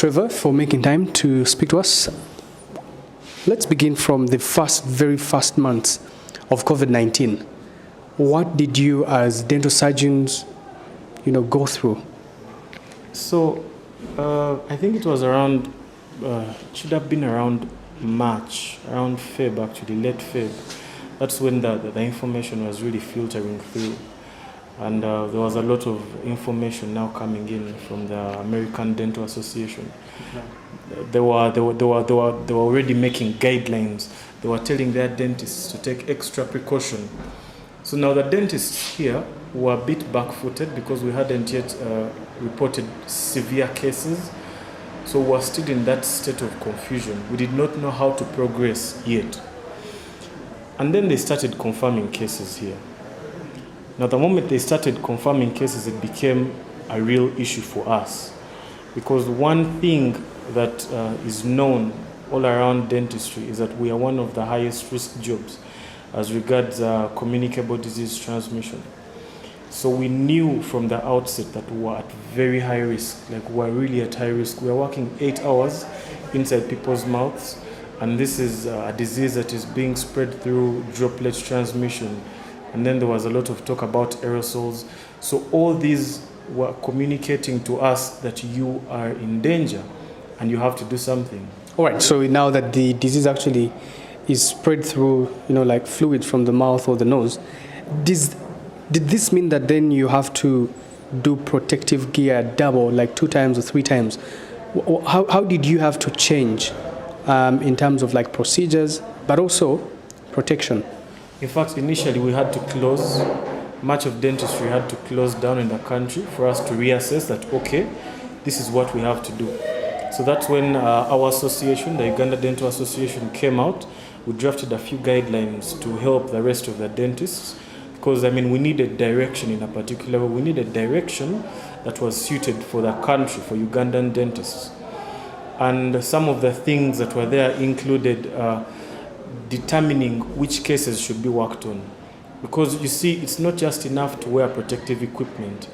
Trevor, for making time to speak to us. Let's begin from the very first months of COVID-19. What did you as dental surgeons, go through? So, I think it was around, should have been around March, around Feb actually, late Feb. That's when the information was really filtering through. And there was a lot of information now coming in from the American Dental Association. They were already making guidelines. They were telling their dentists to take extra precaution. So now the dentists here were a bit back-footed because we hadn't yet reported severe cases. So we were still in that state of confusion. We did not know how to progress yet. And then they started confirming cases here. Now, the moment they started confirming cases, it became a real issue for us. Because one thing that is known all around dentistry is that we are one of the highest risk jobs as regards communicable disease transmission. So we knew from the outset that we were at very high risk, like we were really at high risk. We are working 8 hours inside people's mouths, and this is a disease that is being spread through droplet transmission. And then there was a lot of talk about aerosols. So all these were communicating to us that you are in danger and you have to do something. All right, so now that the disease actually is spread through, like fluid from the mouth or the nose, did this mean that then you have to do protective gear double, like 2 times or 3 times? How did you have to change in terms of like procedures, but also protection? In fact, initially we had to close, much of dentistry had to close down in the country for us to reassess that, okay, this is what we have to do. So that's when our association, the Uganda Dental Association, came out. We drafted a few guidelines to help the rest of the dentists because, we needed direction in a particular way. We needed direction that was suited for the country, for Ugandan dentists. And some of the things that were there included determining which cases should be worked on. Because you see, it's not just enough to wear protective equipment.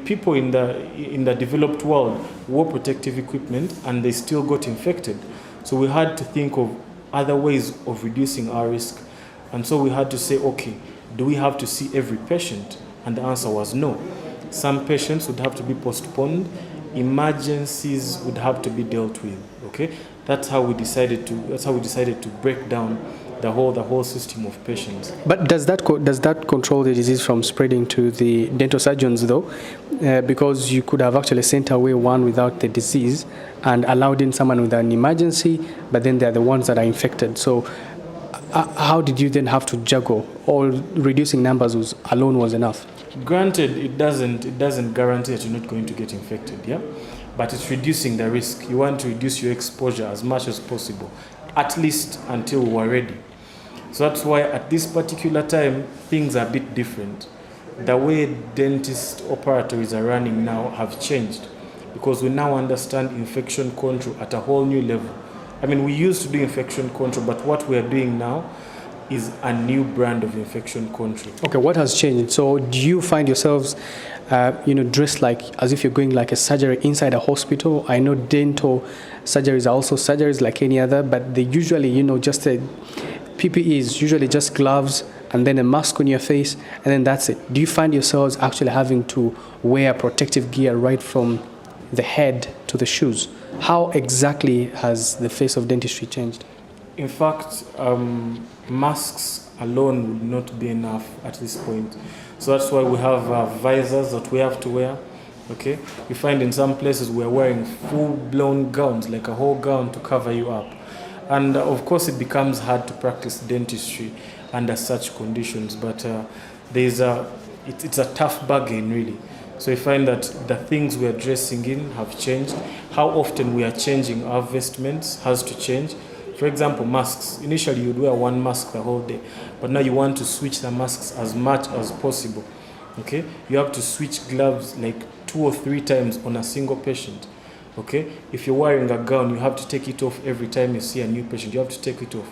People in the developed world wore protective equipment and they still got infected. So we had to think of other ways of reducing our risk. And so we had to say, okay, do we have to see every patient? And the answer was no. Some patients would have to be postponed. Emergencies would have to be dealt with. Okay, that's how we decided to break down the whole system of patients. But does that control the disease from spreading to the dental surgeons though? Because you could have actually sent away one without the disease and allowed in someone with an emergency, but then they're the ones that are infected. So how did you then have to juggle, or reducing numbers alone was enough? Granted, it doesn't guarantee that you're not going to get infected, yeah? But it's reducing the risk. You want to reduce your exposure as much as possible, at least until we're ready. So that's why at this particular time, things are a bit different. The way dentist operatories are running now have changed because we now understand infection control at a whole new level. We used to do infection control, but what we are doing now is a new brand of infection control. Okay, what has changed? So do you find yourselves, dressed like as if you're going like a surgery inside a hospital? I know dental surgeries are also surgeries like any other, but they usually, just a PPE is usually just gloves and then a mask on your face, and then that's it. Do you find yourselves actually having to wear protective gear right from the head to the shoes? How exactly has the face of dentistry changed? In fact, masks alone would not be enough at this point. So that's why we have visors that we have to wear. Okay, you find in some places we're wearing full-blown gowns, like a whole gown to cover you up. And of course, it becomes hard to practice dentistry under such conditions. But it's a tough bargain, really. So you find that the things we are dressing in have changed. How often we are changing our vestments has to change. For example, masks. Initially, you'd wear one mask the whole day, but now you want to switch the masks as much as possible. Okay, you have to switch gloves like 2 or 3 times on a single patient. Okay, if you're wearing a gown, you have to take it off every time you see a new patient. You have to take it off.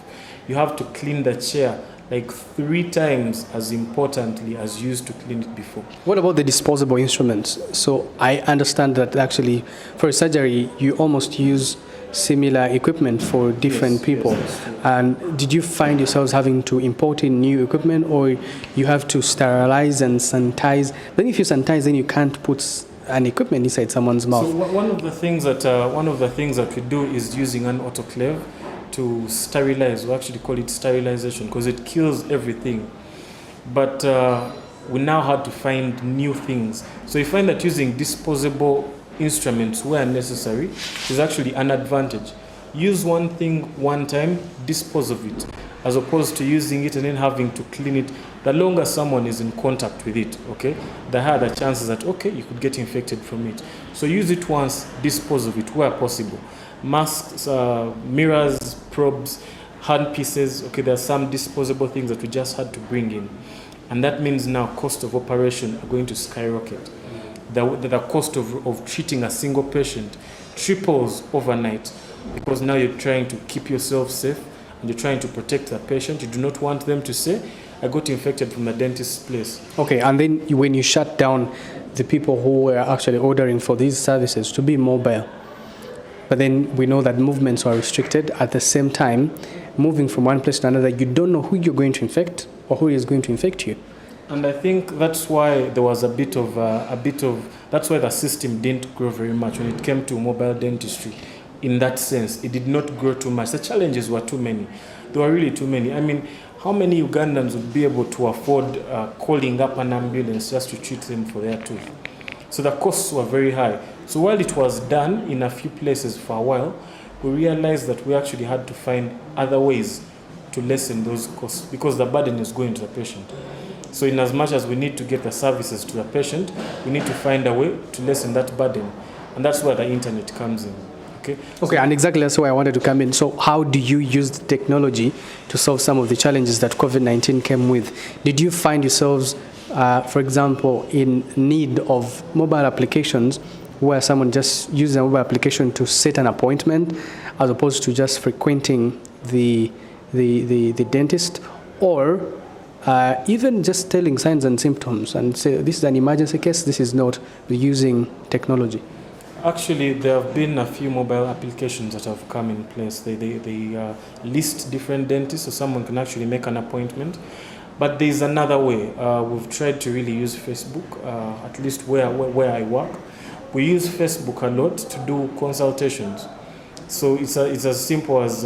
You have to clean the chair like 3 times as importantly as used to clean it before. What about the disposable instruments? So I understand that actually for surgery, you almost use similar equipment for different people. Yes, and did you find yourselves having to import in new equipment, or you have to sterilize and sanitize? Then if you sanitize, then you can't put an equipment inside someone's mouth. So one of the things that we do is using an autoclave to sterilize. We actually call it sterilization because it kills everything. But we now had to find new things. So you find that using disposable instruments where necessary is actually an advantage. Use one thing one time, dispose of it, as opposed to using it and then having to clean it. The longer someone is in contact with it, okay, the higher the chances that, okay, you could get infected from it. So use it once, dispose of it where possible. Masks, mirrors, probes, hand pieces, okay, there are some disposable things that we just had to bring in. And that means now cost of operation are going to skyrocket. The cost of treating a single patient triples overnight, because now you're trying to keep yourself safe and you're trying to protect the patient. You do not want them to say, I got infected from the dentist's place. Okay, and then when you shut down the people who were actually ordering for these services to be mobile, but then we know that movements are restricted. At the same time, moving from one place to another, you don't know who you're going to infect or who is going to infect you. And I think that's why there was that's why the system didn't grow very much when it came to mobile dentistry. In that sense, it did not grow too much. The challenges were too many. There were really too many. I mean, how many Ugandans would be able to afford calling up an ambulance just to treat them for their tooth? So the costs were very high. So while it was done in a few places for a while, we realized that we actually had to find other ways to lessen those costs, because the burden is going to the patient. So in as much as we need to get the services to the patient, we need to find a way to lessen that burden. And that's where the internet comes in. Okay, and exactly that's why I wanted to come in. So how do you use the technology to solve some of the challenges that COVID-19 came with? Did you find yourselves, for example, in need of mobile applications where someone just uses a mobile application to set an appointment as opposed to just frequenting the dentist, or even just telling signs and symptoms and say, this is an emergency case, this is not, using technology? Actually, there have been a few mobile applications that have come in place. They list different dentists, so someone can actually make an appointment. But there's another way. We've tried to really use Facebook, at least where I work. We use Facebook a lot to do consultations. So it's as simple as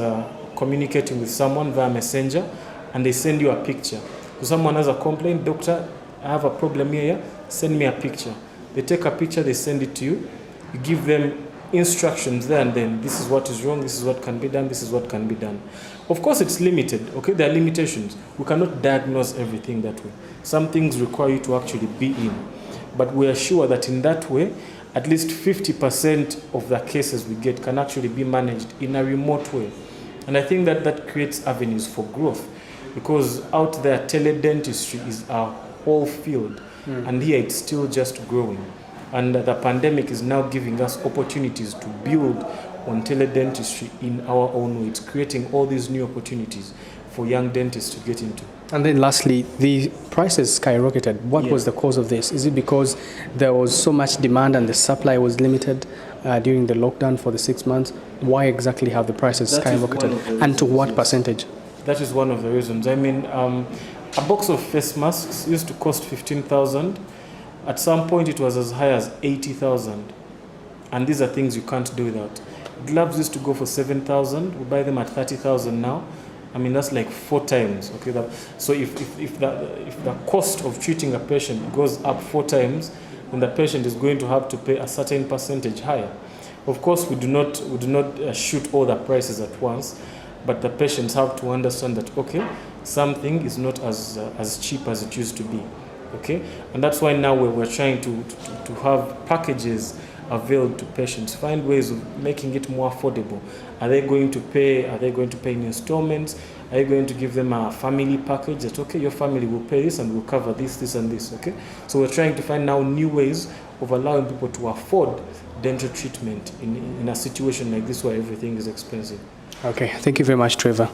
communicating with someone via Messenger, and they send you a picture. So someone has a complaint, doctor, I have a problem here, send me a picture. They take a picture, they send it to you. You give them instructions there and then. This is what is wrong, this is what can be done, this is what can be done. Of course, it's limited, okay? There are limitations. We cannot diagnose everything that way. Some things require you to actually be in. But we are sure that in that way, at least 50% of the cases we get can actually be managed in a remote way. And I think that creates avenues for growth, because out there, teledentistry is a whole field. And here it's still just growing. And the pandemic is now giving us opportunities to build on teledentistry in our own way. It's creating all these new opportunities for young dentists to get into. And then lastly, the prices skyrocketed. What was the cause of this? Is it because there was so much demand and the supply was limited during the lockdown for the 6 months? Why exactly have the prices skyrocketed? And to what percentage? That is one of the reasons. I mean, a box of face masks used to cost 15,000. At some point, it was as high as 80,000. And these are things you can't do without. Gloves used to go for 7,000. We buy them at 30,000 now. I mean, that's like 4 times. Okay, so if the cost of treating a patient goes up 4 times, then the patient is going to have to pay a certain percentage higher. Of course, we do not shoot all the prices at once, but the patients have to understand that, okay, something is not as cheap as it used to be. Okay, and that's why now we're trying to have packages available to patients. Find ways of making it more affordable. Are they going to pay in installments? Are you going to give them a family package that, okay, your family will pay this and will cover this, and this, okay? So we're trying to find now new ways of allowing people to afford dental treatment in a situation like this where everything is expensive. Okay, thank you very much, Trevor.